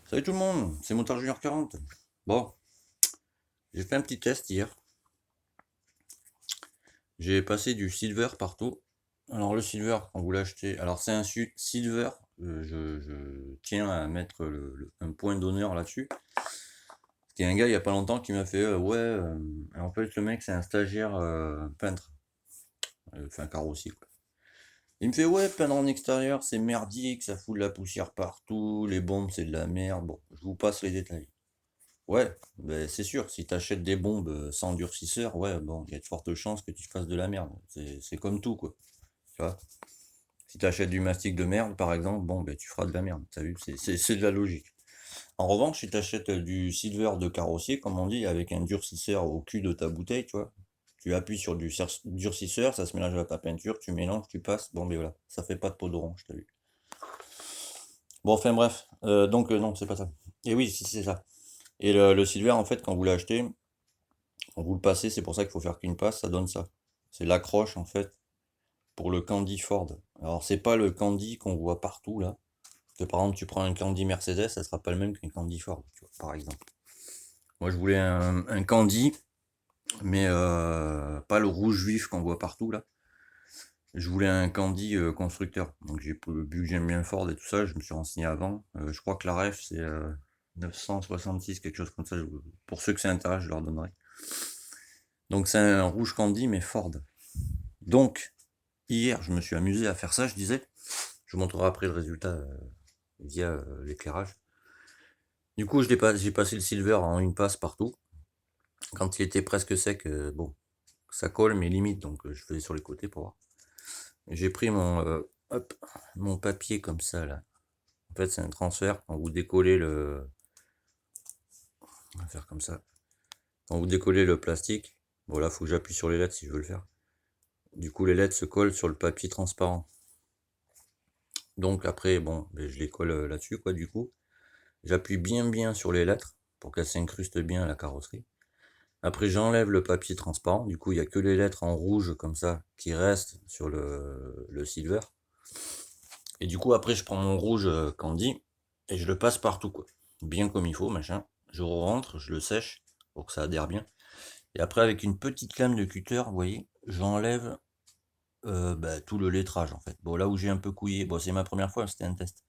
Salut tout le monde, c'est Motard Junior 40. Bon, j'ai fait un petit test hier. J'ai passé du silver partout. Alors le silver, quand vous l'achetez, alors c'est un silver, je tiens à mettre un point d'honneur là-dessus. Il y a un gars il y a pas longtemps qui m'a fait en fait le mec c'est un stagiaire peintre, enfin carrossier quoi. Il me fait ouais, peindre en extérieur c'est merdique, ça fout de la poussière partout, les bombes c'est de la merde. Bon, je vous passe les détails. Ouais, ben c'est sûr, si t'achètes des bombes sans durcisseur, ouais, bon, il y a de fortes chances que tu fasses de la merde. C'est comme tout, quoi. Tu vois? Si t'achètes du mastic de merde, par exemple, bon, ben tu feras de la merde. T'as vu? C'est de la logique. En revanche, si t'achètes du silver de carrossier, comme on dit, avec un durcisseur au cul de ta bouteille, tu vois, tu appuies sur du durcisseur, ça se mélange à ta peinture, tu mélanges, tu passes, bon, ben voilà, ça fait pas de peau d'orange, t'as vu? Bon, enfin bref, non, c'est pas ça. Et oui, si c'est ça. Et le silver, en fait, quand vous l'achetez, quand vous le passez, c'est pour ça qu'il faut faire qu'une passe, ça donne ça. C'est l'accroche en fait pour le Candy Ford. Alors c'est pas le Candy qu'on voit partout là. Que par exemple tu prends un Candy Mercedes, ça sera pas le même qu'un Candy Ford, tu vois, par exemple. Moi je voulais un Candy, mais pas le rouge vif qu'on voit partout là. Je voulais un Candy constructeur. Donc j'ai vu que j'aime bien Ford et tout ça, je me suis renseigné avant. Je crois que la ref c'est 966, quelque chose comme ça. Pour ceux que ça intéresse, je leur donnerai. Donc c'est un rouge Candy mais Ford. Donc hier, je me suis amusé à faire ça, je disais. Je vous montrerai après le résultat via l'éclairage. Du coup, j'ai passé le silver en une passe partout. Quand il était presque sec, bon, ça colle, mais limite, donc je faisais sur les côtés pour voir. J'ai pris mon papier comme ça, là. En fait, c'est un transfert. Quand vous décollez on va faire comme ça. Quand vous décollez le plastique, bon là, faut que j'appuie sur les lettres si je veux le faire. Du coup, les lettres se collent sur le papier transparent. Donc après, bon, ben, je les colle là-dessus, quoi, du coup. J'appuie bien sur les lettres pour qu'elles s'incrustent bien à la carrosserie. Après, j'enlève le papier transparent. Du coup, il n'y a que les lettres en rouge comme ça qui restent sur le silver. Et du coup, après, je prends mon rouge Candy et je le passe partout, quoi. Bien comme il faut, machin. Je rentre, je le sèche pour que ça adhère bien. Et après, avec une petite lame de cutter, vous voyez, j'enlève tout le lettrage en fait. Bon, là où j'ai un peu couillé, bon, c'est ma première fois, c'était un test.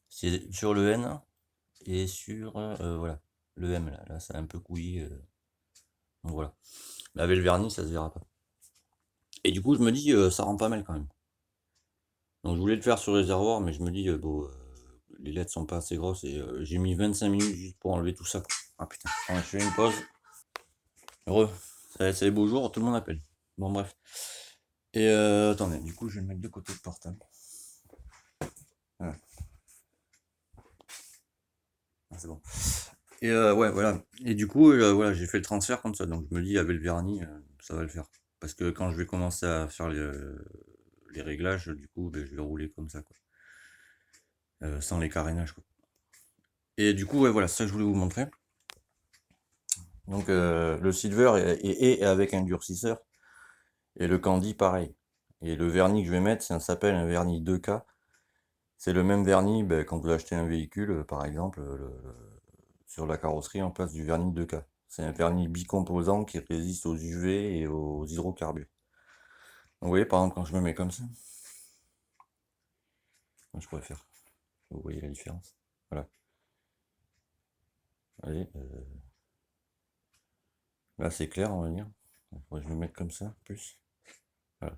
C'est sur le N et sur voilà, le M là, ça a un peu couillé. Donc voilà. Mais avec le vernis, ça se verra pas. Et du coup, je me dis, ça rend pas mal quand même. Donc je voulais le faire sur le réservoir, mais je me dis, les lettres sont pas assez grosses et j'ai mis 25 minutes juste pour enlever tout ça, quoi. Ah putain, je fais une pause. Heureux. C'est les beaux jours, tout le monde appelle. Bon, bref. Et attendez, du coup, je vais le mettre de côté de portable. Voilà. Ah, c'est bon. Et ouais, voilà. Et du coup, voilà, j'ai fait le transfert comme ça. Donc je me dis, avec le vernis, ça va le faire. Parce que quand je vais commencer à faire les réglages, du coup, ben, je vais rouler comme ça, quoi. Sans les carénages, quoi. Et du coup, ouais, voilà, ça je voulais vous montrer. Donc le silver est avec un durcisseur. Et le candy, pareil. Et le vernis que je vais mettre, ça s'appelle un vernis 2K. C'est le même vernis ben, quand vous achetez un véhicule, par exemple, sur la carrosserie en place du vernis 2K. C'est un vernis bicomposant qui résiste aux UV et aux hydrocarbures. Donc, vous voyez, par exemple, quand je me mets comme ça, je pourrais faire. Vous voyez la différence. Voilà. Allez, là c'est clair, on va dire. Je vais me mettre comme ça, plus. Voilà.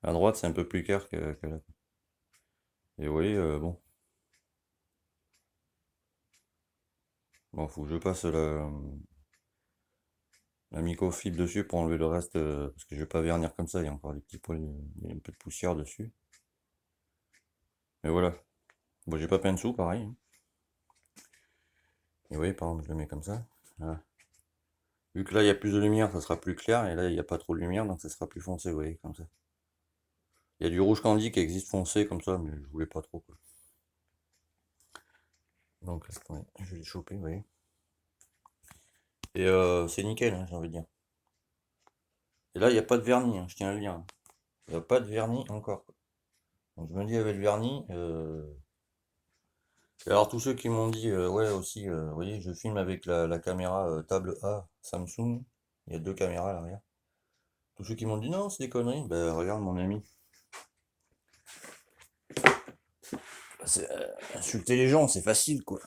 À droite, c'est un peu plus clair que là. Et vous voyez, bon. Bon, faut que je passe la microfibre dessus pour enlever le reste, parce que je vais pas vernir comme ça, il y a encore des petits poils, il y a un peu de poussière dessus. Mais voilà. Bon, j'ai pas peint dessous, pareil, hein. Et vous voyez, par exemple, je le mets comme ça. Voilà. Vu que là, il y a plus de lumière, ça sera plus clair, et là, il n'y a pas trop de lumière, donc ça sera plus foncé, vous voyez, comme ça. Il y a du rouge candy qui existe foncé, comme ça, mais je voulais pas trop, quoi. Donc, attendez, je vais le choper, vous voyez. Et c'est nickel, hein, j'ai envie de dire. Et là, il n'y a pas de vernis, hein, je tiens à le dire, hein. Il n'y a pas de vernis encore, quoi. Donc, je me dis, avec le vernis, Et alors tous ceux qui m'ont dit, ouais aussi, vous voyez, je filme avec la caméra table A Samsung, il y a deux caméras à l'arrière. Tous ceux qui m'ont dit non, c'est des conneries, ben regarde mon ami. C'est, insulter les gens, c'est facile quoi.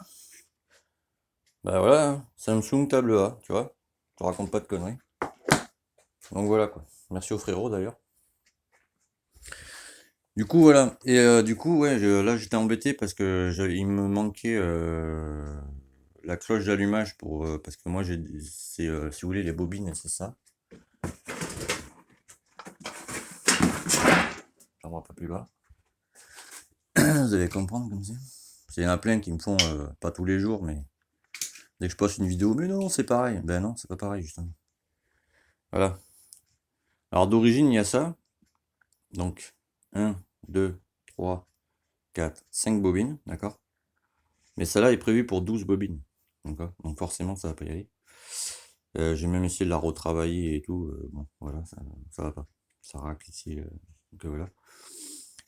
Bah voilà, hein, Samsung table A, tu vois, je raconte pas de conneries. Donc voilà quoi. Merci au frérot d'ailleurs. Du coup voilà, et du coup ouais, là j'étais embêté parce que il me manquait la cloche d'allumage pour parce que moi j'ai c'est si vous voulez les bobines c'est ça. J'en vois pas plus bas. Vous allez comprendre comme ça. Il y en a plein qui me font pas tous les jours mais dès que je poste une vidéo, mais non c'est pareil. Ben non c'est pas pareil justement. Voilà. Alors d'origine il y a ça. Donc 1, 2, 3, 4, 5 bobines, d'accord? Mais celle-là est prévue pour 12 bobines. D'accord? Donc forcément ça va pas y aller. J'ai même essayé de la retravailler et tout. Bon, voilà, ça va pas. Ça racle ici. Donc voilà.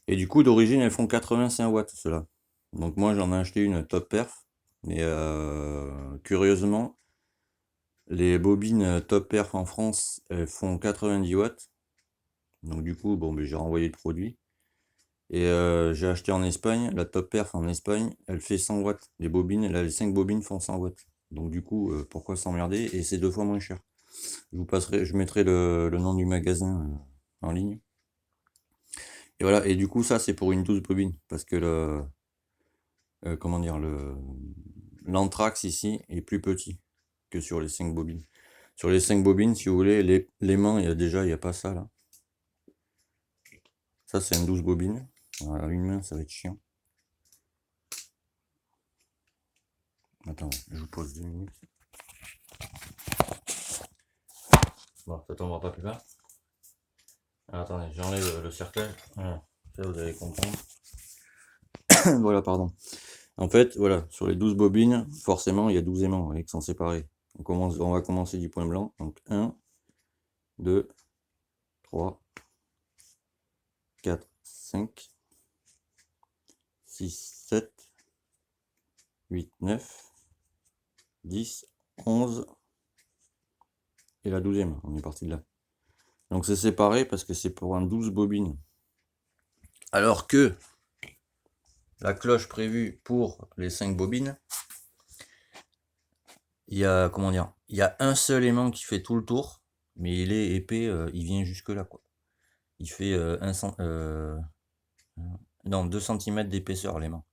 Et du coup, d'origine, elles font 85 watts, cela. Donc moi, j'en ai acheté une top perf. Mais curieusement, les bobines top perf en France, elles font 90 watts. Donc du coup, bon, ben, j'ai renvoyé le produit. Et j'ai acheté en Espagne, la top perf en Espagne, elle fait 100 watts. Les bobines, les 5 bobines font 100 watts. Donc du coup, pourquoi s'emmerder? Et c'est 2 fois moins cher. Je mettrai le nom du magasin en ligne. Et voilà, et du coup, ça, c'est pour une 12 bobines. Parce que comment dire, l'anthrax ici est plus petit que sur les 5 bobines. Sur les 5 bobines, si vous voulez, l'aimant, il y a pas ça là. Ça, c'est une 12 bobines. Voilà, une main, ça va être chiant. Attends, je vous pose 2 minutes. Bon, ça tombera pas plus bas. Alors, attendez, j'enlève le cerclage. Voilà, ça vous allez comprendre. Voilà, pardon. En fait, voilà, sur les 12 bobines, forcément, il y a 12 aimants qui sont séparés. On va commencer du point blanc. Donc 1, 2, 3, 4, 5, 6, 7, 8, 9, 10, 11 et la 12e. On est parti de là. Donc c'est séparé parce que c'est pour un 12 bobines. Alors que la cloche prévue pour les 5 bobines, il y a, comment dire, il y a un seul aimant qui fait tout le tour, mais il est épais, il vient jusque là quoi. Il fait non, 2 cm d'épaisseur l'aimant.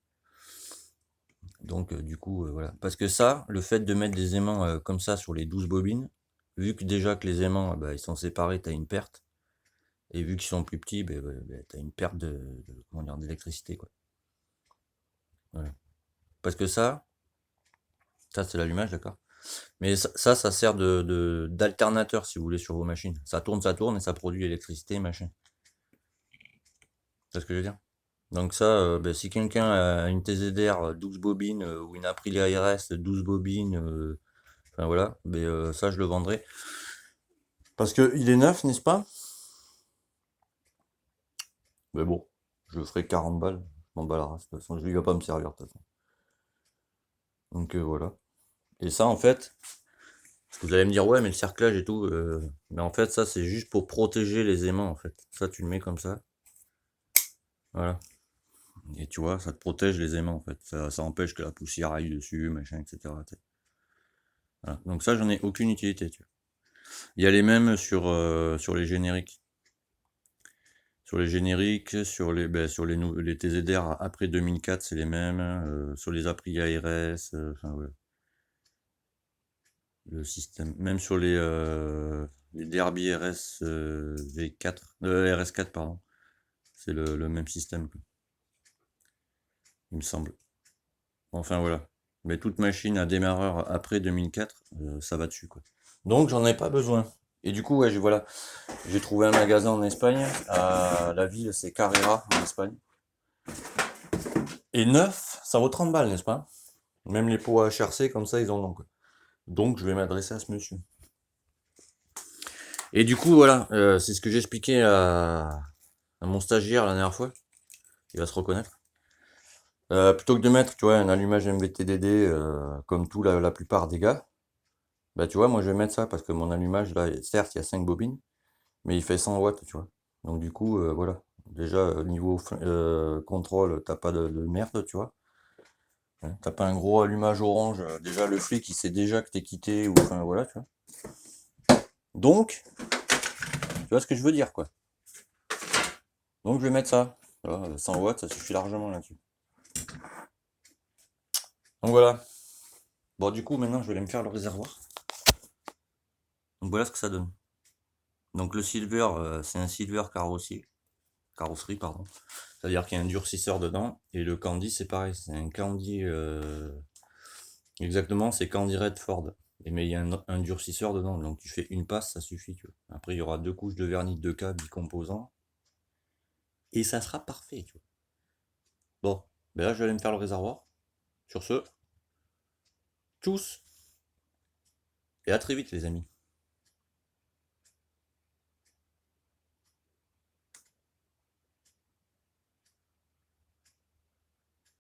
Donc du coup, voilà. Parce que ça, le fait de mettre des aimants comme ça sur les 12 bobines, vu que déjà que les aimants, bah, ils sont séparés, tu as une perte. Et vu qu'ils sont plus petits, bah, tu as une perte comment dire, d'électricité, quoi. Voilà. Parce que ça c'est l'allumage, d'accord. Mais ça sert d'alternateur, si vous voulez, sur vos machines. Ça tourne et ça produit l'électricité, machin. C'est ce que je veux dire. Donc ça, bah, si quelqu'un a une TZR 12 bobines ou une Aprilia RS 12 bobines, enfin voilà, mais ça je le vendrai. Parce que il est neuf, n'est-ce pas? Mais bon, je ferai 40 balles. Je m'en bats la race, de toute façon, il va pas me servir de toute façon. Donc voilà. Et ça en fait, parce que vous allez me dire ouais mais le cerclage et tout, mais en fait ça c'est juste pour protéger les aimants en fait. Ça tu le mets comme ça. Voilà. Et tu vois, ça te protège les aimants en fait. Ça empêche que la poussière aille dessus, machin, etc. Voilà. Donc ça j'en ai aucune utilité, tu vois. Il y a les mêmes sur les génériques. Sur les génériques, sur les TZR après 2004, c'est les mêmes. Sur les Aprilia RS, enfin ouais. Le système. Même sur les Derby RS V4, RS4, pardon. C'est le même système, quoi. Il me semble. Enfin voilà. Mais toute machine à démarreur après 2004, ça va dessus, quoi. Donc j'en ai pas besoin. Et du coup, ouais, voilà. J'ai trouvé un magasin en Espagne. La ville, c'est Carrera, en Espagne. Et neuf, ça vaut 30 balles, n'est-ce pas? Même les pots à HRC, comme ça, ils en ont, quoi. Donc, je vais m'adresser à ce monsieur. Et du coup, voilà, c'est ce que j'expliquais à mon stagiaire la dernière fois. Il va se reconnaître. Plutôt que de mettre, tu vois, un allumage MVTDD, comme la plupart des gars, bah tu vois, moi je vais mettre ça parce que mon allumage, là, certes, il y a 5 bobines, mais il fait 100 watts, tu vois. Donc du coup, voilà. Déjà, niveau contrôle, t'as pas de merde, tu vois. Hein, t'as pas un gros allumage orange. Déjà, le flic, il sait déjà que t'es quitté, ou enfin, voilà, tu vois. Donc, tu vois ce que je veux dire, quoi. Donc je vais mettre ça. Tu vois, 100 watts, ça suffit largement là-dessus. Donc voilà. Bon, du coup, maintenant, je vais aller me faire le réservoir. Donc voilà ce que ça donne. Donc le silver, c'est un silver carrosserie, pardon. C'est-à-dire qu'il y a un durcisseur dedans. Et le candy, c'est pareil. C'est un candy. Exactement, c'est candy Redford. Mais il y a un durcisseur dedans. Donc tu fais une passe, ça suffit. Tu vois. Après, il y aura 2 couches de vernis de 2K bicomposants. Et ça sera parfait. Tu vois. Bon, ben là, je vais aller me faire le réservoir. Sur ce, tchuss et à très vite, les amis.